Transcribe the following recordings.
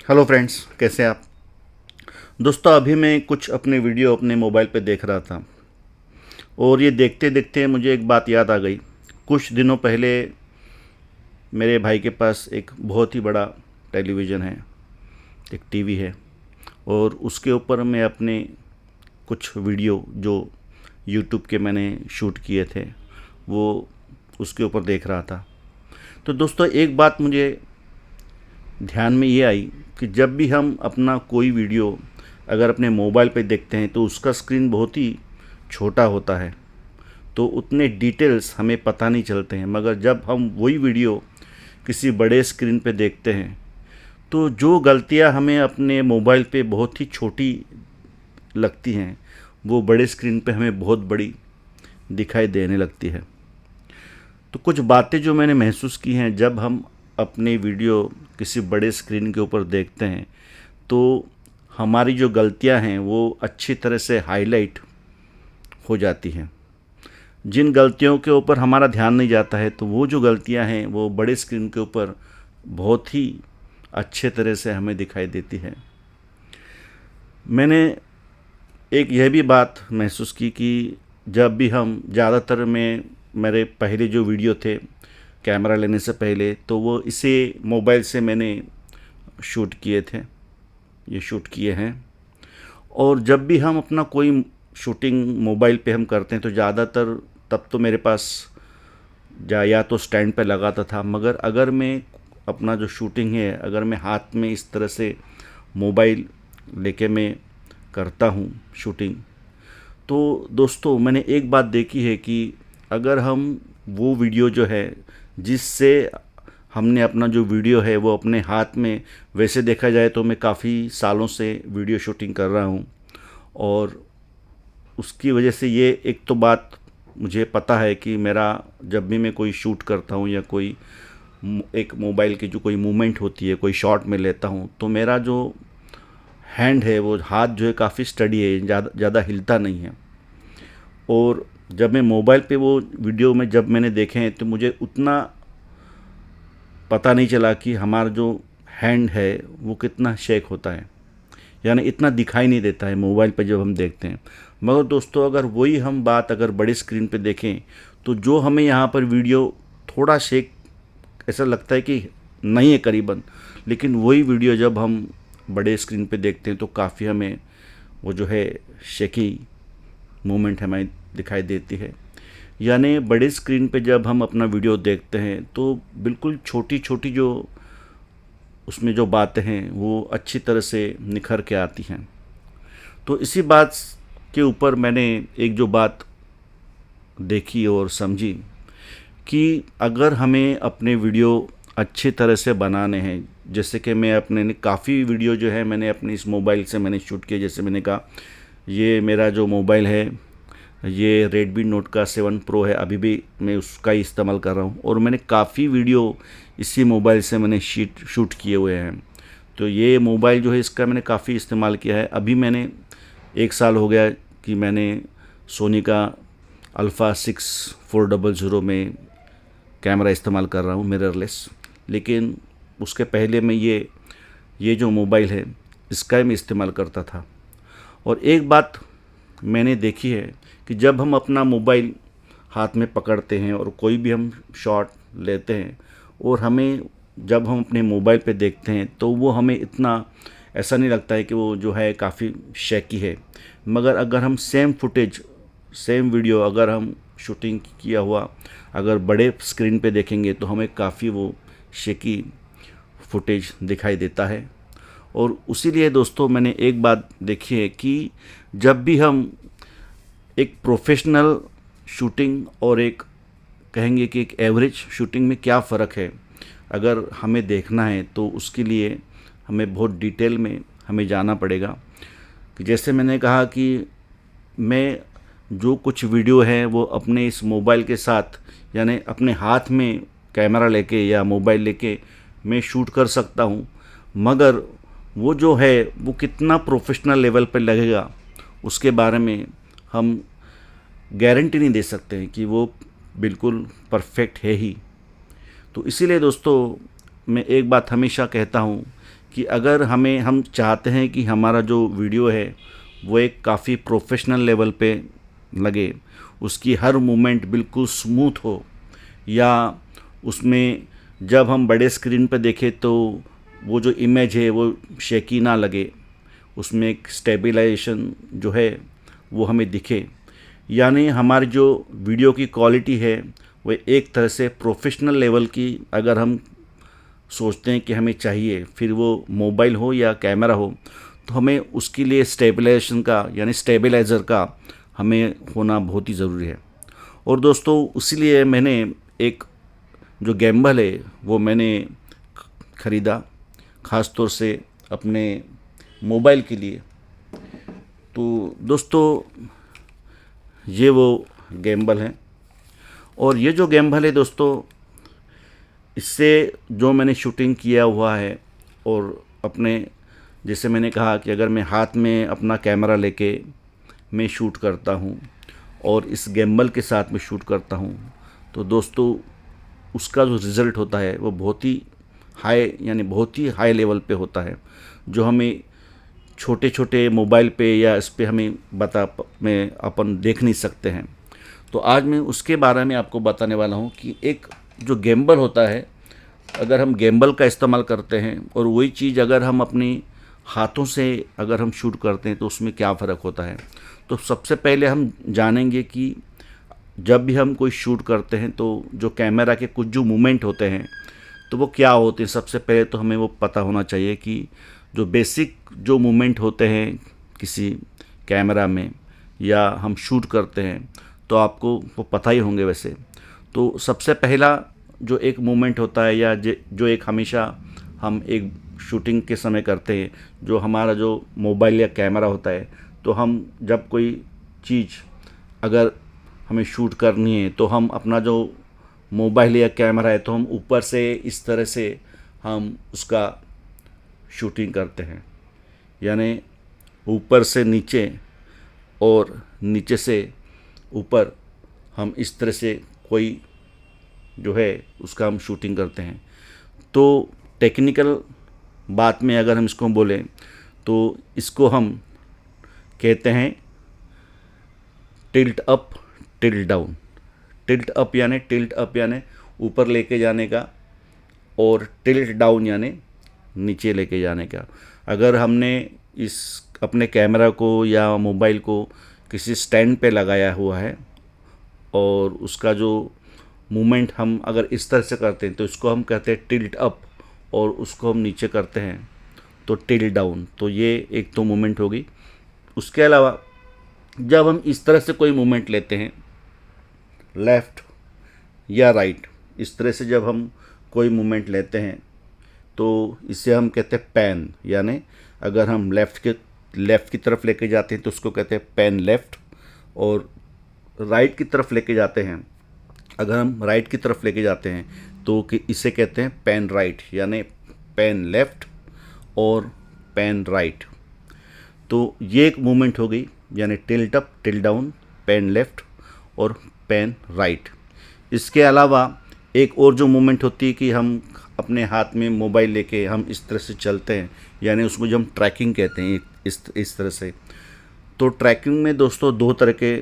Hello friends, कैसे हैं आप। दोस्तों, अभी मैं कुछ अपने वीडियो अपने मोबाइल पे देख रहा था और ये देखते देखते मुझे एक बात याद आ गई। कुछ दिनों पहले मेरे भाई के पास एक बहुत ही बड़ा टेलीविज़न है, एक टीवी है, और उसके ऊपर मैं अपने कुछ वीडियो जो यूट्यूब के मैंने शूट किए थे वो उसके ऊपर देख रहा था। तो दोस्तों, एक बात मुझे ध्यान में ये आई कि जब भी हम अपना कोई वीडियो अगर अपने मोबाइल पे देखते हैं तो उसका स्क्रीन बहुत ही छोटा होता है, तो उतने डिटेल्स हमें पता नहीं चलते हैं। मगर जब हम वही वीडियो किसी बड़े स्क्रीन पे देखते हैं तो जो गलतियां हमें अपने मोबाइल पे बहुत ही छोटी लगती हैं वो बड़े स्क्रीन पे हमें बहुत बड़ी दिखाई देने लगती है। तो कुछ बातें जो मैंने महसूस की हैं, जब हम अपने वीडियो किसी बड़े स्क्रीन के ऊपर देखते हैं तो हमारी जो गलतियां हैं वो अच्छी तरह से हाईलाइट हो जाती हैं। जिन गलतियों के ऊपर हमारा ध्यान नहीं जाता है तो वो जो गलतियां हैं वो बड़े स्क्रीन के ऊपर बहुत ही अच्छे तरह से हमें दिखाई देती है। मैंने एक यह भी बात महसूस की कि जब भी हम ज़्यादातर में मेरे पहले जो वीडियो थे कैमरा लेने से पहले, तो वो इसे मोबाइल से मैंने शूट किए थे, ये शूट किए हैं। और जब भी हम अपना कोई शूटिंग मोबाइल पे हम करते हैं तो ज़्यादातर तब तो मेरे पास या तो स्टैंड पे लगाता था, मगर अगर मैं अपना जो शूटिंग है अगर मैं हाथ में इस तरह से मोबाइल लेके मैं करता हूँ शूटिंग, तो दोस्तों मैंने एक बात देखी है कि अगर हम वो वीडियो जो है जिससे हमने अपना जो वीडियो है वो अपने हाथ में, वैसे देखा जाए तो मैं काफ़ी सालों से वीडियो शूटिंग कर रहा हूँ और उसकी वजह से ये एक तो बात मुझे पता है कि मेरा जब भी मैं कोई शूट करता हूँ या कोई एक मोबाइल की जो कोई मूवमेंट होती है, कोई शॉट में लेता हूँ, तो मेरा जो हैंड है वो हाथ जो है काफ़ी स्टडी है, ज़्यादा हिलता नहीं है। और जब मैं मोबाइल पे वो वीडियो में जब मैंने देखे हैं तो मुझे उतना पता नहीं चला कि हमारा जो हैंड है वो कितना शेक होता है, यानी इतना दिखाई नहीं देता है मोबाइल पे जब हम देखते हैं। मगर दोस्तों, अगर वही हम बात अगर बड़े स्क्रीन पे देखें तो जो हमें यहाँ पर वीडियो थोड़ा शेक ऐसा लगता है कि नहीं है करीबन, लेकिन वही वीडियो जब हम बड़े स्क्रीन पे देखते हैं तो काफ़ी हमें वो जो है शेकी मूवमेंट हमें दिखाई देती है। यानी बड़े स्क्रीन पे जब हम अपना वीडियो देखते हैं तो बिल्कुल छोटी छोटी जो उसमें जो बातें हैं वो अच्छी तरह से निखर के आती हैं। तो इसी बात के ऊपर मैंने एक जो बात देखी और समझी कि अगर हमें अपने वीडियो अच्छी तरह से बनाने हैं, जैसे कि मैं अपने काफ़ी वीडियो जो है मैंने अपने इस मोबाइल से मैंने शूट किया। जैसे मैंने कहा, ये मेरा जो मोबाइल है ये रेडमी नोट का 7 प्रो है, अभी भी मैं उसका ही इस्तेमाल कर रहा हूँ और मैंने काफ़ी वीडियो इसी मोबाइल से मैंने शूट किए हुए हैं। तो ये मोबाइल जो है इसका मैंने काफ़ी इस्तेमाल किया है। अभी मैंने 1 साल हो गया कि मैंने सोनी का अल्फ़ा 6400 में कैमरा इस्तेमाल कर रहा हूँ, मिररलेस। लेकिन उसके पहले मैं ये जो मोबाइल है इसका ही मैं इस्तेमाल करता था। और एक बात मैंने देखी है कि जब हम अपना मोबाइल हाथ में पकड़ते हैं और कोई भी हम शॉट लेते हैं और हमें जब हम अपने मोबाइल पे देखते हैं तो वो हमें इतना ऐसा नहीं लगता है कि वो जो है काफ़ी शेकी है। मगर अगर हम सेम फुटेज, सेम वीडियो अगर हम शूटिंग किया हुआ अगर बड़े स्क्रीन पे देखेंगे तो हमें काफ़ी वो शेकी फुटेज दिखाई देता है। और उसीलिए दोस्तों मैंने एक बात देखी है कि जब भी हम एक प्रोफेशनल शूटिंग और एक कहेंगे कि एक एवरेज शूटिंग में क्या फ़र्क है, अगर हमें देखना है तो उसके लिए हमें बहुत डिटेल में हमें जाना पड़ेगा। कि जैसे मैंने कहा कि मैं जो कुछ वीडियो है वो अपने इस मोबाइल के साथ, यानी अपने हाथ में कैमरा लेके या मोबाइल लेके मैं शूट कर सकता हूँ, मगर वो जो है वो कितना प्रोफेशनल लेवल पर लगेगा उसके बारे में हम गारंटी नहीं दे सकते हैं कि वो बिल्कुल परफेक्ट है ही। तो इसीलिए दोस्तों मैं एक बात हमेशा कहता हूँ कि अगर हम चाहते हैं कि हमारा जो वीडियो है वो एक काफ़ी प्रोफेशनल लेवल पे लगे, उसकी हर मूवमेंट बिल्कुल स्मूथ हो, या उसमें जब हम बड़े स्क्रीन पे देखें तो वो जो इमेज है वो शेकी ना लगे, उसमें एक स्टेबलाइजेशन जो है वो हमें दिखे, यानी हमारी जो वीडियो की क्वालिटी है वो एक तरह से प्रोफेशनल लेवल की अगर हम सोचते हैं कि हमें चाहिए, फिर वो मोबाइल हो या कैमरा हो, तो हमें उसके लिए स्टेबलाइजेशन का यानी स्टेबलाइज़र का हमें होना बहुत ही ज़रूरी है। और दोस्तों इसीलिए मैंने एक जो गिम्बल है वो मैंने ख़रीदा, ख़ास तौर से अपने मोबाइल के लिए। तो दोस्तों ये वो गिम्बल है, और ये जो गिम्बल है दोस्तों, इससे जो मैंने शूटिंग किया हुआ है, और अपने जैसे मैंने कहा कि अगर मैं हाथ में अपना कैमरा लेके मैं शूट करता हूँ और इस गिम्बल के साथ में शूट करता हूँ, तो दोस्तों उसका जो रिज़ल्ट होता है वो बहुत ही हाई यानी बहुत ही हाई लेवल पे होता है, जो हमें छोटे छोटे मोबाइल पे या इस पे हमें में अपन देख नहीं सकते हैं। तो आज मैं उसके बारे में आपको बताने वाला हूँ कि एक जो गिम्बल होता है, अगर हम गिम्बल का इस्तेमाल करते हैं और वही चीज़ अगर हम अपनी हाथों से अगर हम शूट करते हैं तो उसमें क्या फ़र्क होता है। तो सबसे पहले हम जानेंगे कि जब भी हम कोई शूट करते हैं तो जो कैमरा के कुछ जो मूवमेंट होते हैं तो वो क्या होते हैं। सबसे पहले तो हमें वो पता होना चाहिए कि जो बेसिक जो मूवमेंट होते हैं किसी कैमरा में या हम शूट करते हैं, तो आपको वो पता ही होंगे वैसे। तो सबसे पहला जो एक मूवमेंट होता है या जो एक हमेशा हम एक शूटिंग के समय करते हैं, जो हमारा जो मोबाइल या कैमरा होता है, तो हम जब कोई चीज़ अगर हमें शूट करनी है तो हम अपना जो मोबाइल या कैमरा है तो हम ऊपर से इस तरह से हम उसका शूटिंग करते हैं, यानी ऊपर से नीचे और नीचे से ऊपर हम इस तरह से कोई जो है उसका हम शूटिंग करते हैं। तो टेक्निकल बात में अगर हम इसको बोलें तो इसको हम कहते हैं tilt up tilt down. Tilt up यानी ऊपर लेके जाने का, और टिल्ट डाउन यानी नीचे लेके जाने का। अगर हमने इस अपने कैमरा को या मोबाइल को किसी स्टैंड पे लगाया हुआ है और उसका जो मूवमेंट हम अगर इस तरह से करते हैं तो इसको हम कहते हैं टिल्ट अप, और उसको हम नीचे करते हैं तो टिल्ट डाउन। तो ये एक तो मूवमेंट होगी। उसके अलावा जब हम इस तरह से कोई मूवमेंट लेते हैं लेफ़्ट या राइट, इस तरह से जब हम कोई मूवमेंट लेते हैं तो इसे हम कहते हैं पैन, यानी अगर हम लेफ़्ट की तरफ लेके जाते हैं तो उसको कहते हैं पैन लेफ़्ट, और राइट की तरफ लेके जाते हैं, अगर हम राइट की तरफ लेके जाते हैं तो इसे कहते हैं पैन राइट, यानी पैन लेफ़्ट और पैन राइट। तो ये एक मूवमेंट हो गई, यानी tilt up tilt down, pan left और पैन राइट। इसके अलावा एक और जो मूवमेंट होती है कि हम अपने हाथ में मोबाइल लेके हम इस तरह से चलते हैं, यानी उसको जो हम ट्रैकिंग कहते हैं इस तरह से। तो ट्रैकिंग में दोस्तों दो तरह के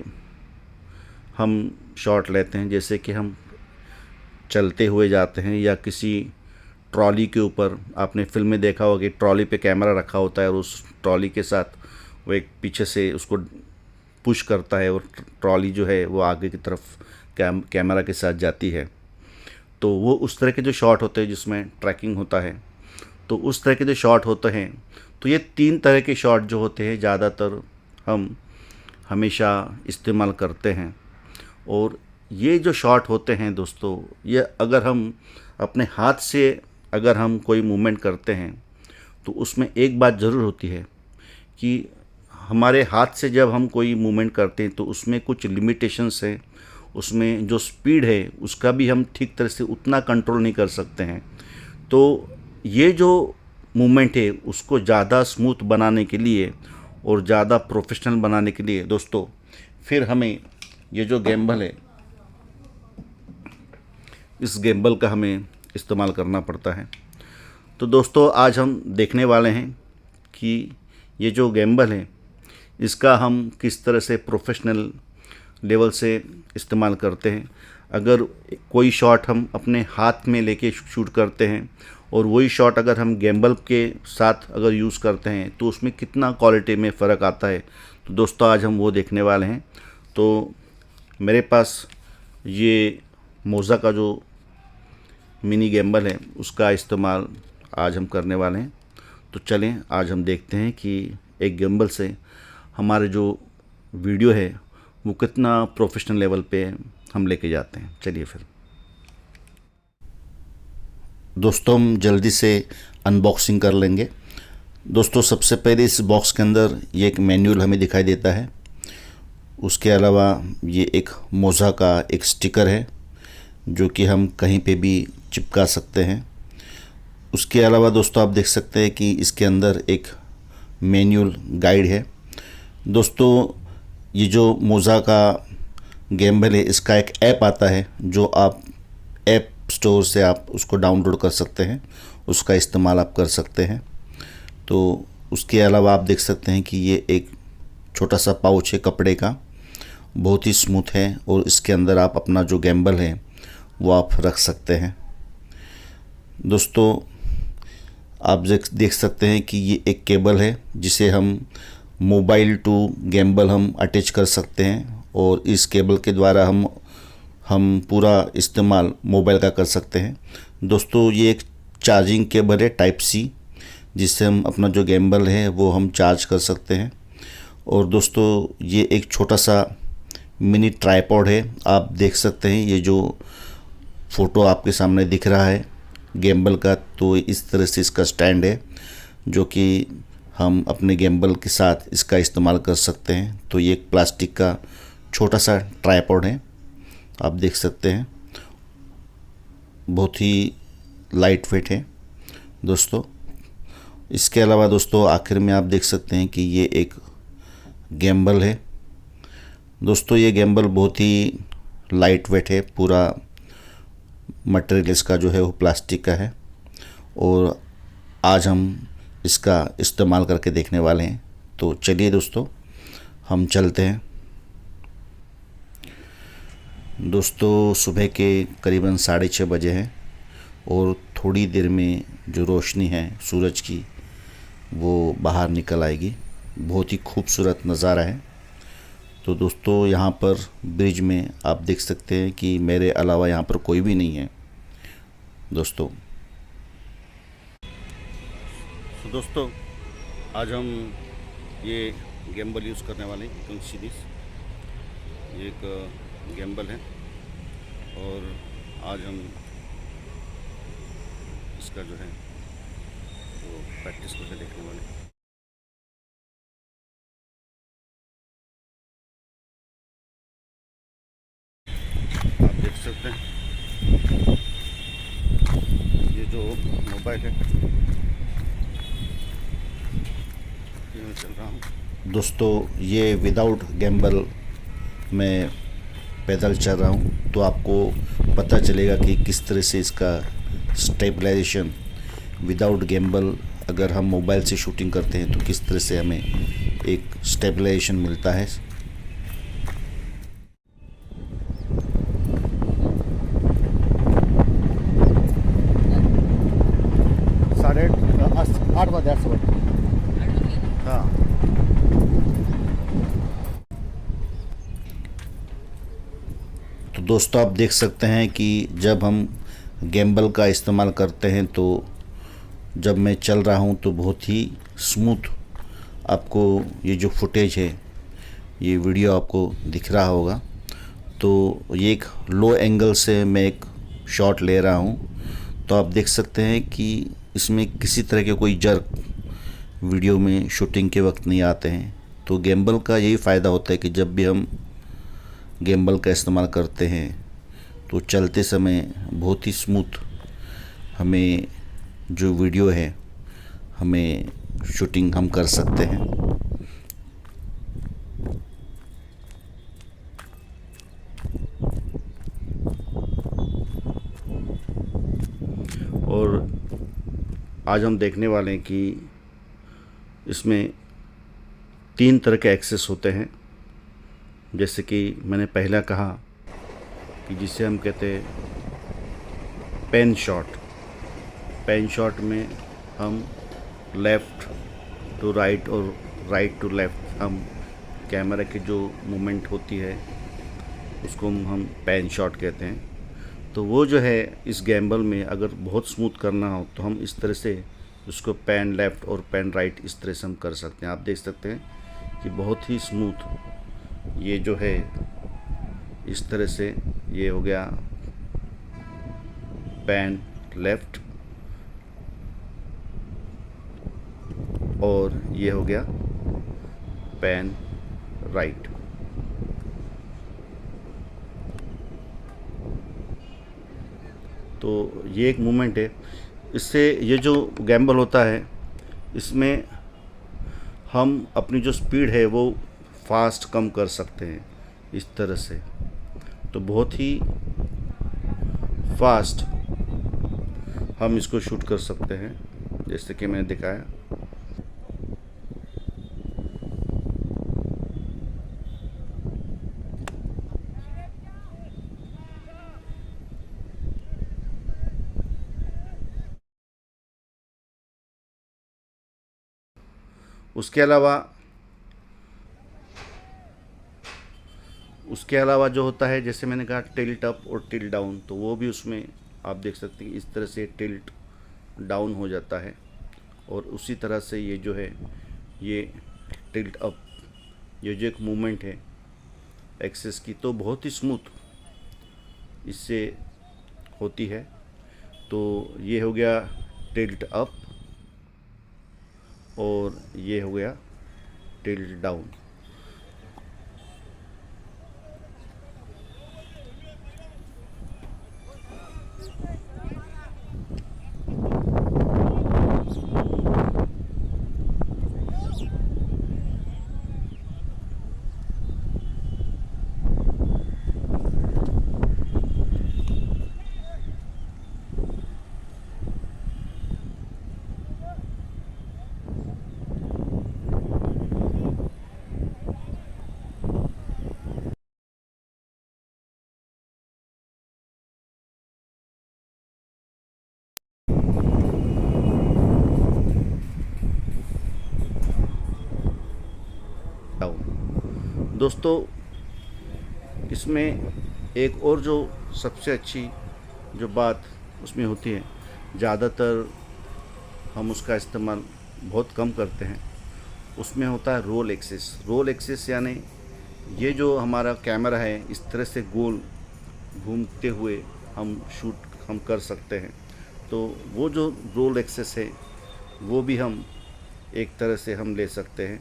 हम शॉट लेते हैं, जैसे कि हम चलते हुए जाते हैं या किसी ट्रॉली के ऊपर, आपने फिल्म में देखा होगा कि ट्रॉली पे कैमरा रखा होता है और उस ट्रॉली के साथ वो एक पीछे से उसको पुश करता है और ट्रॉली जो है वो आगे की तरफ कैमरा के साथ जाती है। तो वो उस तरह के जो शॉट होते हैं जिसमें ट्रैकिंग होता है, तो उस तरह के जो शॉट होते हैं, तो ये 3 तरह के शॉट जो होते हैं ज़्यादातर हम हमेशा इस्तेमाल करते हैं। और ये जो शॉट होते हैं दोस्तों, ये अगर हम अपने हाथ से अगर हम कोई मूवमेंट करते हैं तो उसमें एक बात ज़रूर होती है कि हमारे हाथ से जब हम कोई मूवमेंट करते हैं तो उसमें कुछ लिमिटेशंस हैं, उसमें जो स्पीड है उसका भी हम ठीक तरह से उतना कंट्रोल नहीं कर सकते हैं। तो ये जो मूवमेंट है उसको ज़्यादा स्मूथ बनाने के लिए और ज़्यादा प्रोफेशनल बनाने के लिए दोस्तों फिर हमें ये जो गिम्बल है, इस गिम्बल का हमें इस्तेमाल करना पड़ता है। तो दोस्तों आज हम देखने वाले हैं कि ये जो गिम्बल है इसका हम किस तरह से प्रोफेशनल लेवल से इस्तेमाल करते हैं। अगर कोई शॉट हम अपने हाथ में लेके शूट करते हैं और वही शॉट अगर हम गिम्बल के साथ अगर यूज़ करते हैं तो उसमें कितना क्वालिटी में फ़र्क आता है, तो दोस्तों आज हम वो देखने वाले हैं। तो मेरे पास ये मोज़ा का जो मिनी गिम्बल है उसका इस्तेमाल आज हम करने वाले हैं। तो चलें आज हम देखते हैं कि एक गिम्बल से हमारे जो वीडियो है वो कितना प्रोफेशनल लेवल पे हम लेके जाते हैं। चलिए फिर दोस्तों हम जल्दी से अनबॉक्सिंग कर लेंगे। दोस्तों सबसे पहले इस बॉक्स के अंदर ये एक मैनुअल हमें दिखाई देता है। उसके अलावा ये एक मोज़ा का एक स्टिकर है जो कि हम कहीं पे भी चिपका सकते हैं। उसके अलावा दोस्तों आप देख सकते हैं कि इसके अंदर एक मैनुअल गाइड है। दोस्तों ये जो मोज़ा का गिम्बल है इसका एक ऐप आता है जो आप ऐप स्टोर से आप उसको डाउनलोड कर सकते हैं, उसका इस्तेमाल आप कर सकते हैं। तो उसके अलावा आप देख सकते हैं कि ये एक छोटा सा पाउच है कपड़े का, बहुत ही स्मूथ है और इसके अंदर आप अपना जो गिम्बल है वो आप रख सकते हैं। दोस्तों आप देख सकते हैं कि ये एक केबल है जिसे हम मोबाइल टू गिम्बल हम अटैच कर सकते हैं और इस केबल के द्वारा हम पूरा इस्तेमाल मोबाइल का कर सकते हैं। दोस्तों ये एक चार्जिंग केबल है टाइप सी, जिससे हम अपना जो गिम्बल है वो हम चार्ज कर सकते हैं। और दोस्तों ये एक छोटा सा मिनी ट्राइपॉड है, आप देख सकते हैं ये जो फ़ोटो आपके सामने दिख रहा है गिम्बल का, तो इस तरह से इसका स्टैंड है जो कि हम अपने गिम्बल के साथ इसका इस्तेमाल कर सकते हैं। तो ये एक प्लास्टिक का छोटा सा ट्राइपॉड है, आप देख सकते हैं, बहुत ही लाइट वेट है दोस्तों। इसके अलावा दोस्तों आखिर में आप देख सकते हैं कि ये एक गिम्बल है। दोस्तों ये गिम्बल बहुत ही लाइट वेट है, पूरा मटेरियल इसका जो है वो प्लास्टिक का है और आज हम इसका इस्तेमाल करके देखने वाले हैं। तो चलिए दोस्तों हम चलते हैं। दोस्तों सुबह के करीबन 6:30 बजे हैं और थोड़ी देर में जो रोशनी है सूरज की वो बाहर निकल आएगी। बहुत ही खूबसूरत नज़ारा है। तो दोस्तों यहाँ पर ब्रिज में आप देख सकते हैं कि मेरे अलावा यहाँ पर कोई भी नहीं है दोस्तों। तो दोस्तों आज हम ये गिम्बल यूज़ करने वाले हैं सीरीज़, ये एक गिम्बल है और आज हम इसका जो है वो प्रैक्टिस करके देखने वाले हैं। आप देख सकते हैं ये जो मोबाइल है ये मैं चल रहा हूँ। दोस्तों ये विदाउट गिम्बल मैं पैदल चल रहा हूँ, तो आपको पता चलेगा कि किस तरह से इसका स्टेबलाइजेशन विदाउट गिम्बल अगर हम मोबाइल से शूटिंग करते हैं तो किस तरह से हमें एक स्टेबलाइजेशन मिलता है। साढ़े 8 बजे हाँ। तो दोस्तों आप देख सकते हैं कि जब हम गिम्बल का इस्तेमाल करते हैं तो जब मैं चल रहा हूं तो बहुत ही स्मूथ आपको ये जो फुटेज है ये वीडियो आपको दिख रहा होगा। तो ये एक लो एंगल से मैं एक शॉट ले रहा हूं, तो आप देख सकते हैं कि इसमें किसी तरह के कोई जर्क वीडियो में शूटिंग के वक्त नहीं आते हैं। तो गिम्बल का यही फ़ायदा होता है कि जब भी हम गिम्बल का इस्तेमाल करते हैं तो चलते समय बहुत ही स्मूथ हमें जो वीडियो है हमें शूटिंग हम कर सकते हैं। और आज हम देखने वाले हैं कि इसमें 3 तरह के एक्सेस होते हैं। जैसे कि मैंने पहला कहा कि जिसे हम कहते हैं पेन शॉट। पेन शॉट में हम लेफ़्ट टू राइट और राइट टू लेफ़्ट हम कैमरा की जो मूवमेंट होती है उसको हम पेन शॉट कहते हैं। तो वो जो है इस गैम्बल में अगर बहुत स्मूथ करना हो तो हम इस तरह से उसको पैन लेफ़्ट और पैन राइट इस तरह से हम कर सकते हैं। आप देख सकते हैं कि बहुत ही स्मूथ ये जो है इस तरह से ये हो गया पैन लेफ़्ट और ये हो गया पैन राइट। तो ये एक मूवमेंट है। इससे ये जो गैम्बल होता है इसमें हम अपनी जो स्पीड है वो फास्ट कम कर सकते हैं इस तरह से। तो बहुत ही फास्ट हम इसको शूट कर सकते हैं जैसे कि मैंने दिखाया। उसके अलावा जो होता है जैसे मैंने कहा टिल्ट अप और टिल्ट डाउन, तो वो भी उसमें आप देख सकते हैं इस तरह से टिल्ट डाउन हो जाता है। और उसी तरह से ये जो है ये टिल्ट अप, ये जो एक मूवमेंट है एक्सेस की तो बहुत ही स्मूथ इससे होती है। तो ये हो गया टिल्ट अप और ये हो गया टिल्ट डाउन। दोस्तों इसमें एक और जो सबसे अच्छी जो बात उसमें होती है, ज़्यादातर हम उसका इस्तेमाल बहुत कम करते हैं, उसमें होता है रोल एक्सिस। रोल एक्सिस यानी ये जो हमारा कैमरा है इस तरह से गोल घूमते हुए हम कर सकते हैं। तो वो जो रोल एक्सिस है वो भी हम एक तरह से हम ले सकते हैं।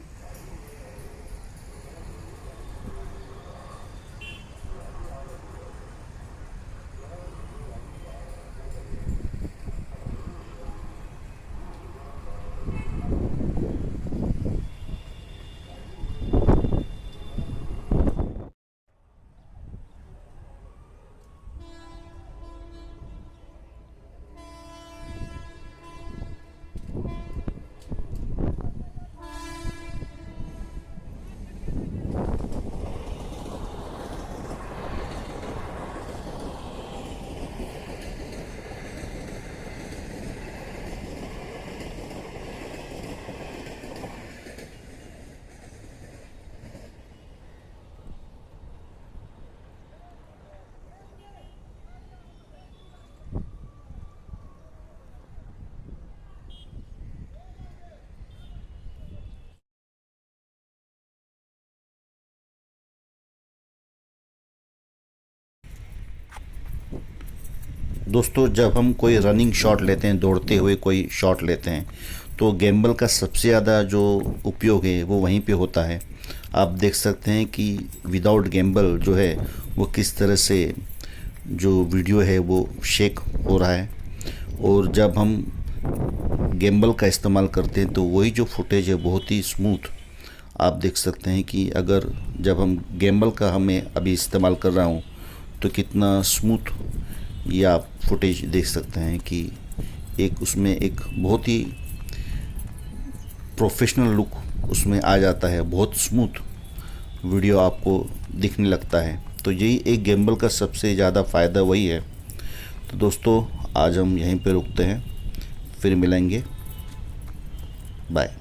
दोस्तों जब हम कोई रनिंग शॉट लेते हैं, दौड़ते हुए कोई शॉट लेते हैं, तो गिम्बल का सबसे ज़्यादा जो उपयोग है वो वहीं पे होता है। आप देख सकते हैं कि विदाउट गिम्बल जो है वो किस तरह से जो वीडियो है वो शेक हो रहा है। और जब हम गिम्बल का इस्तेमाल करते हैं तो वही जो फुटेज है बहुत ही स्मूथ आप देख सकते हैं कि अगर जब हम गिम्बल का हमें अभी इस्तेमाल कर रहा हूँ तो कितना स्मूथ ये आप फुटेज देख सकते हैं कि एक उसमें एक बहुत ही प्रोफेशनल लुक उसमें आ जाता है, बहुत स्मूथ वीडियो आपको दिखने लगता है। तो यही एक गिम्बल का सबसे ज़्यादा फ़ायदा वही है। तो दोस्तों आज हम यहीं पे रुकते हैं, फिर मिलेंगे, बाय।